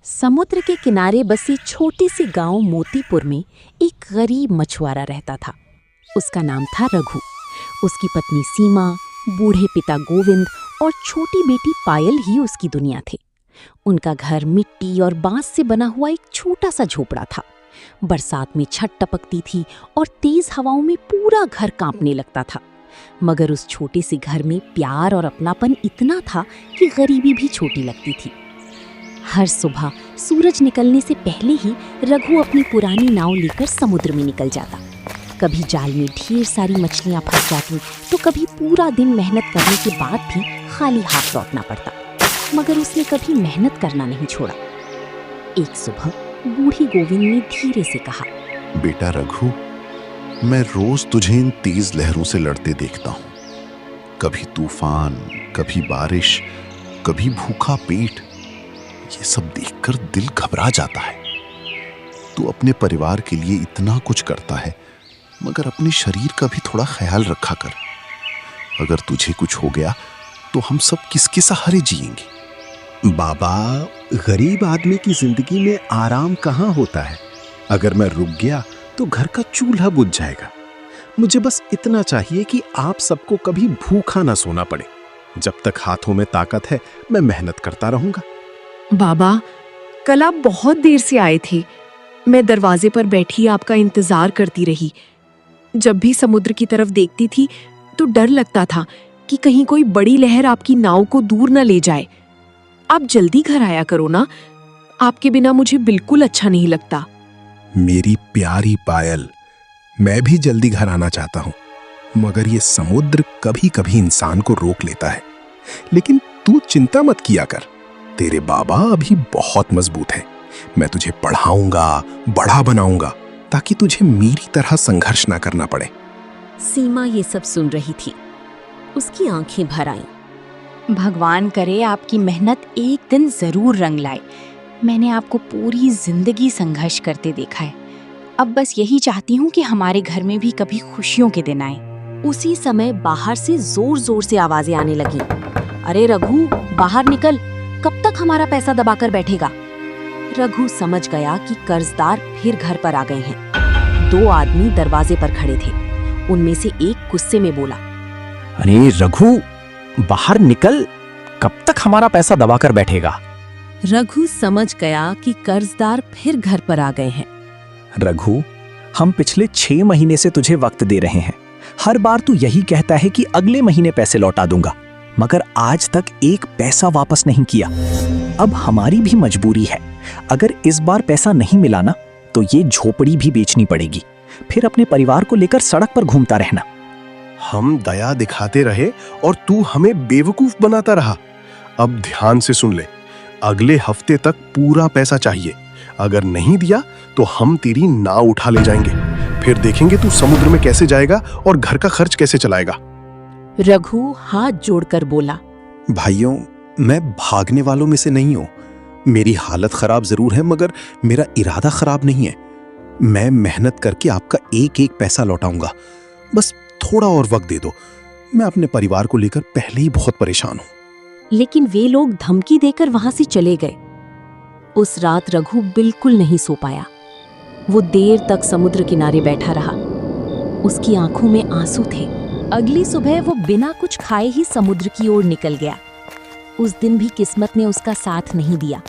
समुद्र के किनारे बसी छोटी सी गांव मोतीपुर में एक गरीब मछुआरा रहता था। उसका नाम था रघु। उसकी पत्नी सीमा, बूढ़े पिता गोविंद और छोटी बेटी पायल ही उसकी दुनिया थे। उनका घर मिट्टी और बांस से बना हुआ एक छोटा सा झोपड़ा था। बरसात में छत टपकती थी और तेज हवाओं में पूरा घर कांपने लगता था। मगर उस छोटे से घर में प्यार और अपनापन इतना था कि गरीबी भी छोटी लगती थी। हर सुबह सूरज निकलने से पहले ही रघु अपनी पुरानी नाव लेकर समुद्र में निकल जाता। कभी जाल में ढेर सारी मछलियां फंस जाती तो कभी पूरा दिन मेहनत करने के बाद भी खाली हाथ लौटना पड़ता। मगर उसने कभी मेहनत करना नहीं छोड़ा। एक सुबह बूढ़ी गोविंद ने धीरे से कहा, बेटा रघु, मैं रोज तुझे इन तेज लहरों से लड़ते देखता हूँ। कभी तूफान, कभी बारिश, कभी भूखा पेट। ये सब देखकर दिल घबरा जाता है। तू अपने परिवार के लिए इतना कुछ करता है, मगर अपने शरीर का भी थोड़ा ख्याल रखा कर। अगर तुझे कुछ हो गया तो हम सब किसके सहारे जिएंगे? बाबा, गरीब आदमी की जिंदगी में आराम कहाँ होता है। अगर मैं रुक गया तो घर का चूल्हा बुझ जाएगा। मुझे बस इतना चाहिए कि आप सबको कभी भूखा ना सोना पड़े। जब तक हाथों में ताकत है मैं मेहनत करता रहूंगा। बाबा, कल आप बहुत देर से आए थे। मैं दरवाजे पर बैठी आपका इंतजार करती रही। जब भी समुद्र की तरफ देखती थी तो डर लगता था कि कहीं कोई बड़ी लहर आपकी नाव को दूर न ले जाए। आप जल्दी घर आया करो ना। आपके बिना मुझे बिल्कुल अच्छा नहीं लगता। मेरी प्यारी पायल, मैं भी जल्दी घर आना चाहता हूँ, मगर ये समुद्र कभी कभी इंसान को रोक लेता है। लेकिन तू चिंता मत किया कर। तेरे बाबा अभी बहुत मजबूत हैं। मैं तुझे पढ़ाऊंगा, बड़ा बनाऊंगा, ताकि तुझे मेरी तरह संघर्ष ना करना पड़े। सीमा ये सब सुन रही थी। उसकी आंखें भर आईं। भगवान करे आपकी मेहनत एक दिन जरूर रंग लाए। मैंने आपको पूरी जिंदगी संघर्ष करते देखा है। अब बस यही चाहती हूँ कि हमारे घर में भी कभी खुशियों के दिन आए। उसी समय बाहर से जोर जोर से आवाजें आने लगी। अरे रघु, बाहर निकल, कब तक हमारा पैसा दबाकर बैठेगा? रघु समझ गया कि कर्जदार फिर घर पर आ गए हैं। दो आदमी दरवाजे पर खड़े थे। उनमें से एक गुस्से में बोला, अरे रघु, बाहर निकल, कब तक हमारा पैसा दबाकर बैठेगा? रघु समझ गया कि कर्जदार फिर घर पर आ गए हैं। रघु, हम पिछले 6 महीने से तुझे वक्त दे रहे हैं। हर बार तू यही कहता है कि अगले महीने पैसे लौटा दूंगा, मगर आज तक एक पैसा वापस नहीं किया। अब हमारी भी मजबूरी है। अगर इस बार पैसा नहीं मिला ना, तो ये झोपड़ी भी बेचनी पड़ेगी। फिर अपने परिवार को लेकर सड़क पर घूमता रहना। हम दया दिखाते रहे और तू हमें बेवकूफ बनाता रहा। अब ध्यान से सुन ले, अगले हफ्ते तक पूरा पैसा चाहिए। अगर नहीं दिया तो हम तेरी नाव उठा ले जाएंगे। फिर देखेंगे तू समुद्र में कैसे जाएगा और घर का खर्च कैसे चलाएगा। रघु हाथ जोड़कर बोला, भाइयों, मैं भागने वालों में से नहीं हूँ। मेरी हालत खराब जरूर है, मगर मेरा इरादा खराब नहीं है। मैं मेहनत करके आपका एक एक पैसा लौटाऊंगा। बस थोड़ा और वक्त दे दो। मैं अपने परिवार को लेकर पहले ही बहुत परेशान हूँ। लेकिन वे लोग धमकी देकर वहां से चले गए। उस रात रघु बिल्कुल नहीं सो पाया। वो देर तक समुद्र किनारे बैठा रहा। उसकी आंखों में आंसू थे। अगली सुबह वो बिना कुछ खाए ही समुद्र की ओर निकल गया। उस दिन भी किस्मत ने उसका साथ नहीं दिया।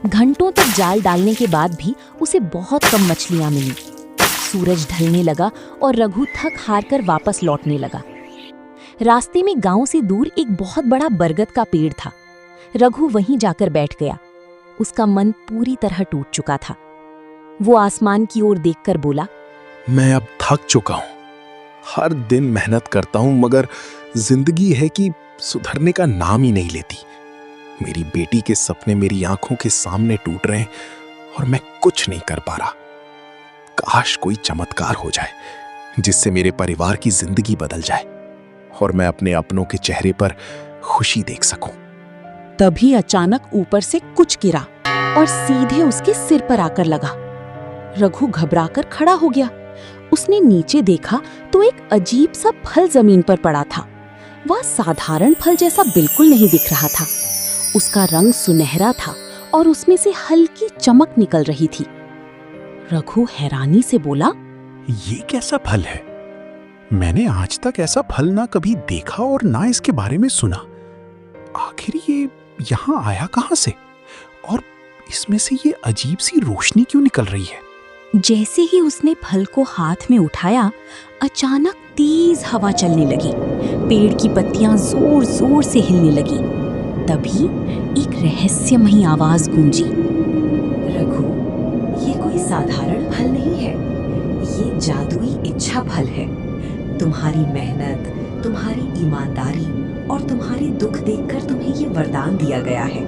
घंटों तक जाल डालने के बाद भी उसे बहुत कम मछलियां मिली। सूरज ढलने लगा और रघु थक हार कर वापस लौटने लगा। रास्ते में गांव से दूर एक बहुत बड़ा बरगद का पेड़ था। रघु वहीं जाकर बैठ गया। उसका मन पूरी तरह टूट चुका था। वो आसमान की ओर देखकर बोला, मैं अब थक चुका हूँ। हर दिन मेहनत करता हूँ, मगर जिंदगी है कि सुधरने का नाम ही नहीं लेती। मेरी बेटी के सपने मेरी आंखों के सामने टूट रहे हैं और मैं कुछ नहीं कर पा रहा। काश कोई चमत्कार हो जाए जिससे मेरे परिवार की जिंदगी बदल जाए और मैं अपने अपनों के चेहरे पर खुशी देख सकूं। तभी अचानक ऊपर से कुछ गिरा और सीधे उसके सिर पर आकर लगा। रघु घबराकर खड़ा हो गया। उसने नीचे देखा तो एक अजीब सा फल जमीन पर पड़ा था। वह साधारण फल जैसा बिल्कुल नहीं दिख रहा था। उसका रंग सुनहरा था और उसमें से हल्की चमक निकल रही थी। रघु हैरानी से बोला, ये कैसा फल है? मैंने आज तक ऐसा फल ना कभी देखा और ना इसके बारे में सुना। आखिर ये यहाँ आया कहाँ से? और इसमें से ये अजीब सी रोशनी क्यों निकल रही है? जैसे ही उसने फल को हाथ में उठाया, अचानक तेज हवा चलने लगी। पेड़ की पत्तियां जोर जोर से हिलने लगी। तभी एक रहस्यमयी आवाज गूंजी, रघु, ये कोई साधारण फल नहीं है, ये जादुई इच्छा फल है। तुम्हारी मेहनत, तुम्हारी ईमानदारी और तुम्हारे दुख देखकर तुम्हें ये वरदान दिया गया है।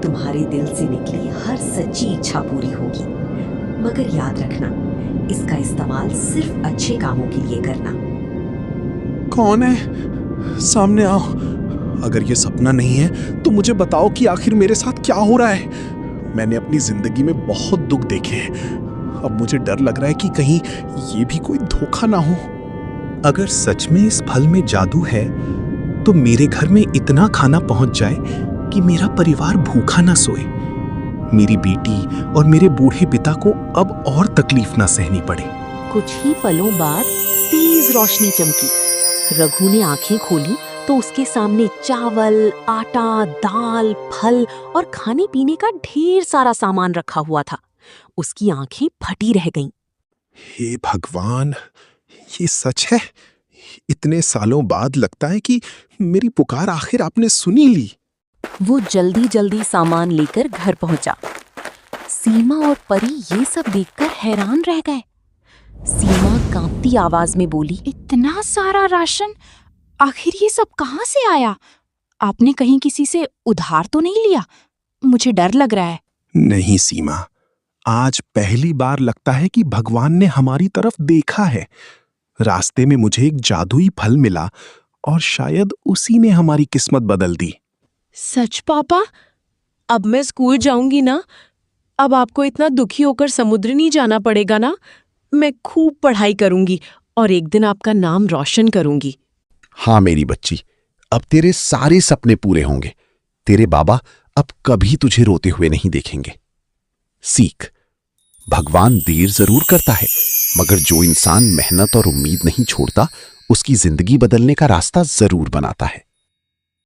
तुम्हारे दिल से निकली हर सच्ची इच्छा पूरी होगी, मगर याद रखना, इसका इस्तेमाल सिर्फ अच्छे कामों के लिए करना। कौन है? सामने आओ। अगर ये सपना नहीं है तो मुझे बताओ कि आखिर मेरे साथ क्या हो रहा है। मैंने अपनी जिंदगी में बहुत दुख देखे हैं। अब मुझे डर लग रहा है कि कहीं ये भी कोई धोखा ना हो। अगर सच में इस फल में जादू है तो मेरे घर में इतना खाना पहुंच जाए कि मेरा परिवार भूखा ना सोए, मेरी बेटी और मेरे बूढ़े पिता को अब और तकलीफ ना सहनी पड़े। कुछ ही पलों बाद तेज रोशनी चमकी। रघु ने आंखें खोली तो उसके सामने चावल, आटा, दाल, फल और खाने पीने का ढेर सारा सामान रखा हुआ था। उसकी आंखें फटी रह गईं। हे भगवान, ये सच है? इतने सालों बाद लगता है कि मेरी पुकार आखिर आपने सुनी ली। वो जल्दी जल्दी सामान लेकर घर पहुंचा। सीमा और परी ये सब देखकर हैरान रह गए। सीमा कांपती आवाज में बोली, इतना सारा राशन, आखिर ये सब कहाँ से आया? आपने कहीं किसी से उधार तो नहीं लिया? मुझे डर लग रहा है। नहीं सीमा, आज पहली बार लगता है कि भगवान ने हमारी तरफ देखा है। रास्ते में मुझे एक जादुई फल मिला और शायद उसी ने हमारी किस्मत बदल दी। सच पापा? अब मैं स्कूल जाऊंगी ना? अब आपको इतना दुखी होकर समुद्र नहीं जाना पड़ेगा ना? मैं खूब पढ़ाई करूंगी और एक दिन आपका नाम रोशन करूंगी। हाँ मेरी बच्ची, अब तेरे सारे सपने पूरे होंगे। तेरे बाबा अब कभी तुझे रोते हुए नहीं देखेंगे। सीख, भगवान देर जरूर करता है, मगर जो इंसान मेहनत और उम्मीद नहीं छोड़ता, उसकी जिंदगी बदलने का रास्ता जरूर बनाता है।